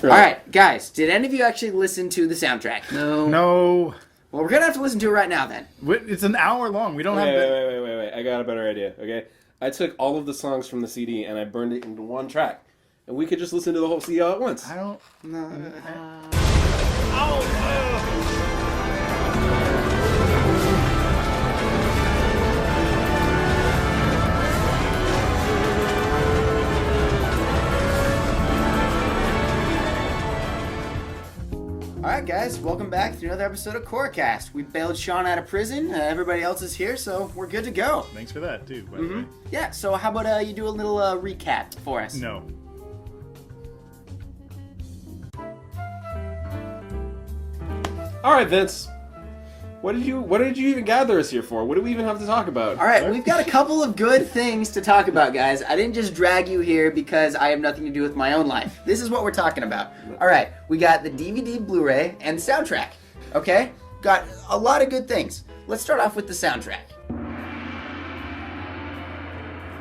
All right, guys, did any of you actually listen to the soundtrack? No. Well, we're going to have to listen to it right now, then. It's an hour long. We don't have... Wait. I got a better idea, okay? I took all of the songs from the CD and I burned it into one track. And we could just listen to the whole CD all at once. I don't... No. Alright guys, welcome back to another episode of Korracast. We bailed Sean out of prison, everybody else is here, so we're good to go. Thanks for that, too, by the way. Yeah, so how about you do a little recap for us? No. Alright, Vince. What did you even gather us here for? What do we even have to talk about? Alright, we've got a couple of good things to talk about, guys. I didn't just drag you here because I have nothing to do with my own life. This is what we're talking about. Alright, we got the DVD, Blu-ray, and the soundtrack. Okay? Got a lot of good things. Let's start off with the soundtrack.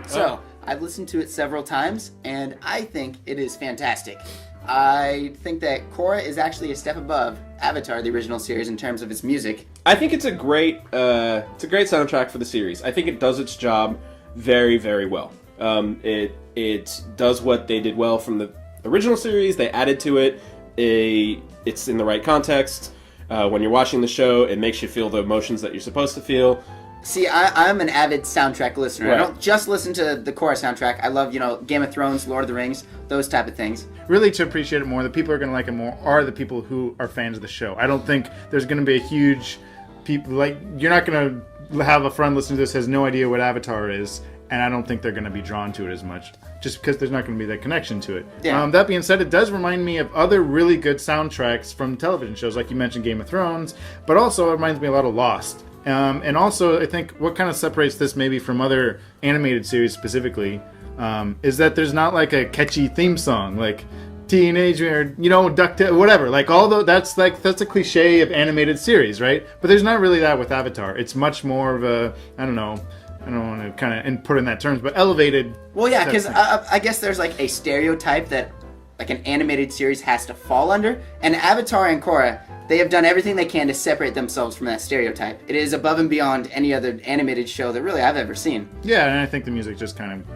So, I've listened to it several times, and I think it is fantastic. I think that Korra is actually a step above Avatar, the original series, in terms of its music. I think it's a great soundtrack for the series. I think it does its job very, very well. It does what they did well from the original series. They added to it. It's in the right context. When you're watching the show, it makes you feel the emotions that you're supposed to feel. See, I'm an avid soundtrack listener. Right. I don't just listen to the Korra soundtrack. I love, Game of Thrones, Lord of the Rings, those type of things. Really, to appreciate it more, the people who are going to like it more are the people who are fans of the show. I don't think there's going to be a huge... you're not going to have a friend listening to this who has no idea what Avatar is, and I don't think they're going to be drawn to it as much, just because there's not going to be that connection to it. Yeah. That being said, it does remind me of other really good soundtracks from television shows, like you mentioned Game of Thrones, but also it reminds me a lot of Lost. And also, I think what kind of separates this maybe from other animated series specifically is that there's not like a catchy theme song, like Teenage or DuckTales, whatever. That's a cliche of animated series, right? But there's not really that with Avatar. It's much more of a I don't want to kind of put in that terms, but elevated. Well, yeah, because I guess there's like a stereotype that like an animated series has to fall under, and Avatar and Korra, they have done everything they can to separate themselves from that stereotype. It is above and beyond any other animated show that really I've ever seen. Yeah, and I think the music just kind of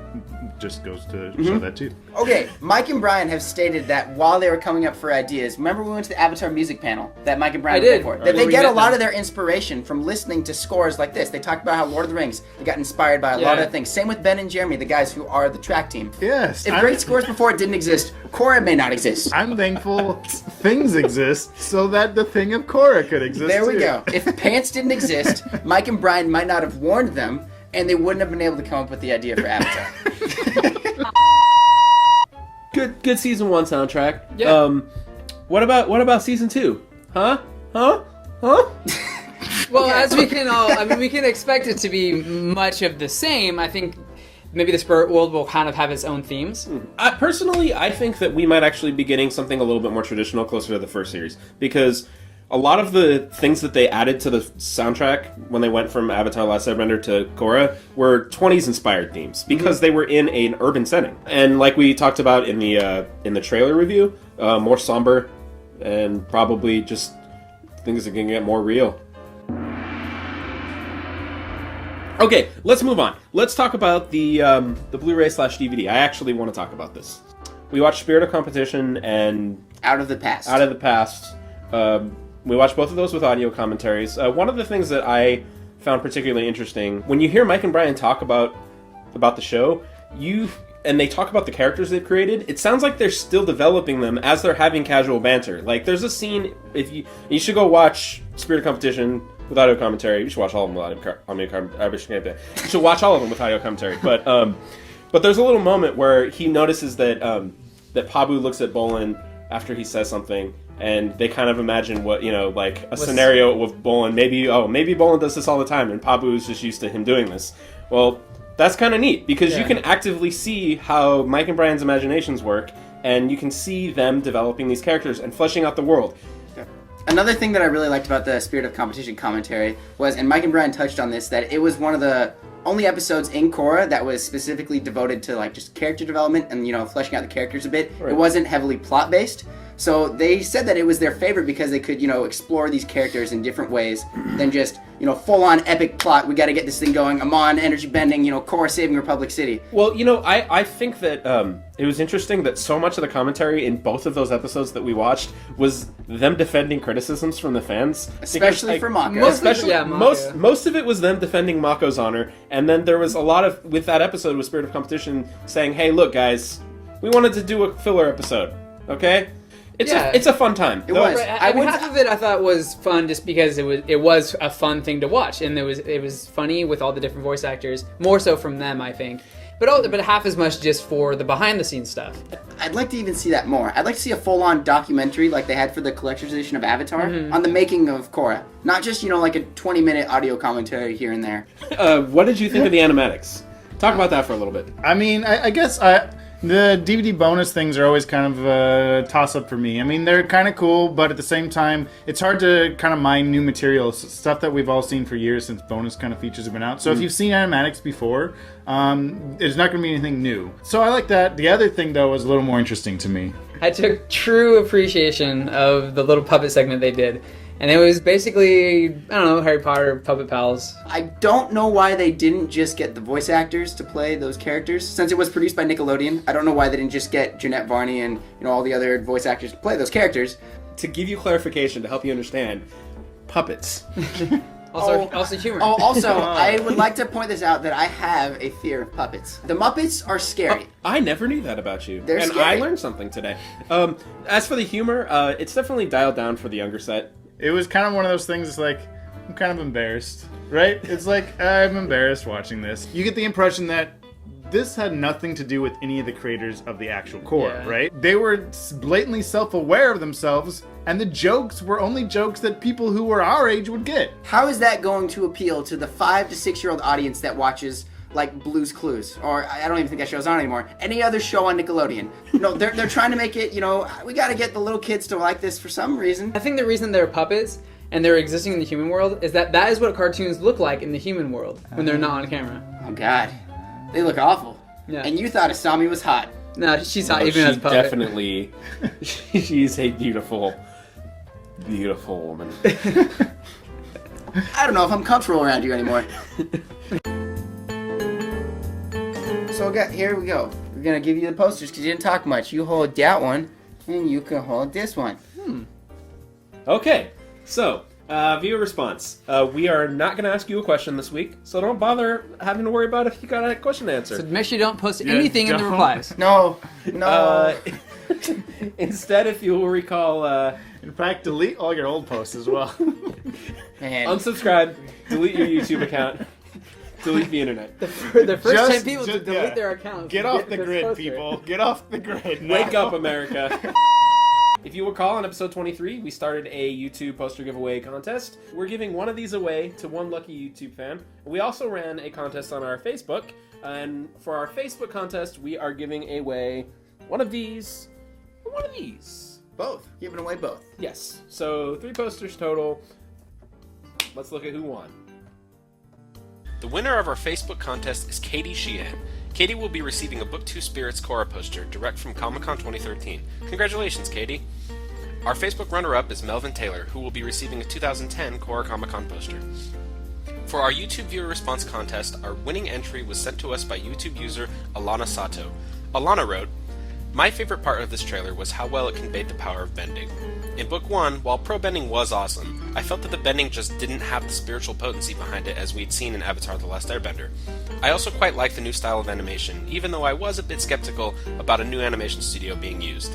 goes to show that too. Okay, Mike and Brian have stated that while they were coming up for ideas, remember we went to the Avatar music panel that Mike and Brian were for? That they get a lot of their inspiration from listening to scores like this. They talked about how Lord of the Rings, they got inspired by a lot of things. Same with Ben and Jeremy, the guys who are the track team. Yes. If great scores before it didn't exist, Korra may not exist. I'm thankful things exist so that the thing of Korra could exist. There we too. go. If pants didn't exist, Mike and Brian might not have warned them, and they wouldn't have been able to come up with the idea for Avatar. Good season 1 soundtrack. Yeah. What about season 2? Huh? Well, as we can all, we can expect it to be much of the same. I think maybe the Spirit World will kind of have its own themes. Personally, I think that we might actually be getting something a little bit more traditional, closer to the first series, because a lot of the things that they added to the soundtrack when they went from Avatar: Last Airbender to Korra were 20s inspired themes, because they were in an urban setting, and like we talked about in the trailer review, more somber, and probably just things that can get more real. Okay, let's move on. Let's talk about the Blu-ray/DVD. I actually want to talk about this. We watched Spirit of Competition and Out of the Past. We watched both of those with audio commentaries. One of the things that I found particularly interesting, when you hear Mike and Brian talk about the show, and they talk about the characters they've created, it sounds like they're still developing them as they're having casual banter. Like, there's a scene, if you should go watch Spirit of Competition with audio commentary. You should watch all of them with audio commentary. You should watch all of them with audio commentary. But there's a little moment where he notices that Pabu looks at Bolin after he says something, and they kind of imagine what, like a scenario with Bolin. Maybe Bolin does this all the time, and Pabu is just used to him doing this. Well, that's kind of neat, because you can actively see how Mike and Brian's imaginations work, and you can see them developing these characters and fleshing out the world. Another thing that I really liked about the Spirit of Competition commentary was, and Mike and Brian touched on this, that it was one of the only episodes in Korra that was specifically devoted to like just character development and fleshing out the characters a bit. Right. It wasn't heavily plot based. So they said that it was their favorite because they could, explore these characters in different ways than just, full-on epic plot. We got to get this thing going. Amon, energy bending, Korra saving Republic City. Well, I think that it was interesting that so much of the commentary in both of those episodes that we watched was them defending criticisms from the fans. Especially for Mako. Most of it was them defending Mako's honor, and then there was a lot of, with that episode with Spirit of Competition, saying, hey, look, guys, we wanted to do a filler episode, okay? It's a fun time. It was. Half of it I thought was fun just because it was a fun thing to watch, and it was funny with all the different voice actors, more so from them, I think. But half as much just for the behind the scenes stuff. I'd like to even see that more. I'd like to see a full on documentary like they had for the collector's edition of Avatar on the making of Korra, not just like a 20-minute audio commentary here and there. What did you think of the animatics? Talk about that for a little bit. I mean, I guess the DVD bonus things are always kind of a toss-up for me. I mean, they're kind of cool, but at the same time, it's hard to kind of mine new material, stuff that we've all seen for years since bonus kind of features have been out. So if you've seen animatics before, there's not going to be anything new. So I like that. The other thing, though, was a little more interesting to me. I took true appreciation of the little puppet segment they did. And it was basically, Harry Potter Puppet Pals. I don't know why they didn't just get the voice actors to play those characters. Since it was produced by Nickelodeon, I don't know why they didn't just get Jeanette Varney and all the other voice actors to play those characters. To give you clarification, to help you understand, puppets. Also humor. Also, I would like to point this out that I have a fear of puppets. The Muppets are scary. I never knew that about you. They're scary. I learned something today. As for the humor, it's definitely dialed down for the younger set. It was kind of one of those things, it's like, I'm kind of embarrassed, right? It's like, I'm embarrassed watching this. You get the impression that this had nothing to do with any of the creators of the actual Korra, right? They were blatantly self-aware of themselves, and the jokes were only jokes that people who were our age would get. How is that going to appeal to the 5 to 6-year-old audience that watches like Blue's Clues, or I don't even think that show's on anymore, any other show on Nickelodeon? They're trying to make it, we gotta get the little kids to like this for some reason. I think the reason they're puppets and they're existing in the human world is that is what cartoons look like in the human world when they're not on camera. Oh God, they look awful. Yeah. And you thought Asami was hot. No, she's hot even as a puppet. Definitely, she's a beautiful, beautiful woman. I don't know if I'm comfortable around you anymore. So here we go. We're going to give you the posters because you didn't talk much. You hold that one, and you can hold this one. Okay, so viewer response. We are not going to ask you a question this week, so don't bother having to worry about if you got a question to answer. So make sure you don't post anything in the replies. No. Instead, if you will recall... in fact, delete all your old posts as well. Man. Unsubscribe, delete your YouTube account. Delete the internet. The first 10 people to delete their accounts. Get off the grid, people. Get off the grid now. Wake up, America. If you recall, on episode 23, we started a YouTube poster giveaway contest. We're giving one of these away to one lucky YouTube fan. We also ran a contest on our Facebook, and for our Facebook contest, we are giving away one of these and one of these. Both. Giving away both. Yes. So 3 posters total. Let's look at who won. The winner of our Facebook contest is Katie Sheehan. Katie will be receiving a Book 2 Spirits Korra poster direct from Comic-Con 2013. Congratulations, Katie! Our Facebook runner-up is Melvin Taylor, who will be receiving a 2010 Korra Comic-Con poster. For our YouTube viewer response contest, our winning entry was sent to us by YouTube user Alana Sato. Alana wrote, "My favorite part of this trailer was how well it conveyed the power of bending. In Book 1, while pro-bending was awesome, I felt that the bending just didn't have the spiritual potency behind it as we'd seen in Avatar The Last Airbender. I also quite like the new style of animation, even though I was a bit skeptical about a new animation studio being used.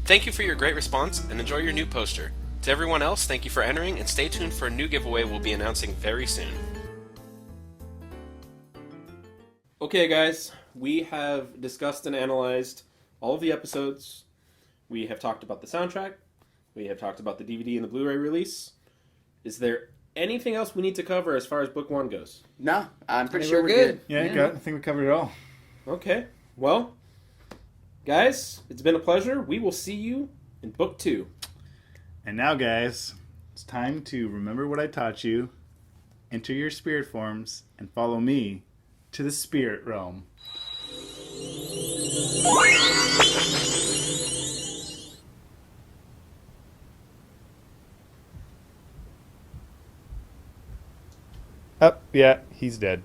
Thank you for your great response, and enjoy your new poster. To everyone else, thank you for entering, and stay tuned for a new giveaway we'll be announcing very soon." Okay, guys, we have discussed and analyzed all of the episodes. We have talked about the soundtrack. We have talked about the DVD and the Blu-ray release. Is there anything else we need to cover as far as Book 1 goes? No, I'm pretty sure we're good. Yeah, I think we covered it all. Okay, well, guys, it's been a pleasure. We will see you in Book 2. And now, guys, it's time to remember what I taught you, enter your spirit forms, and follow me to the spirit realm. Oh, yeah, he's dead.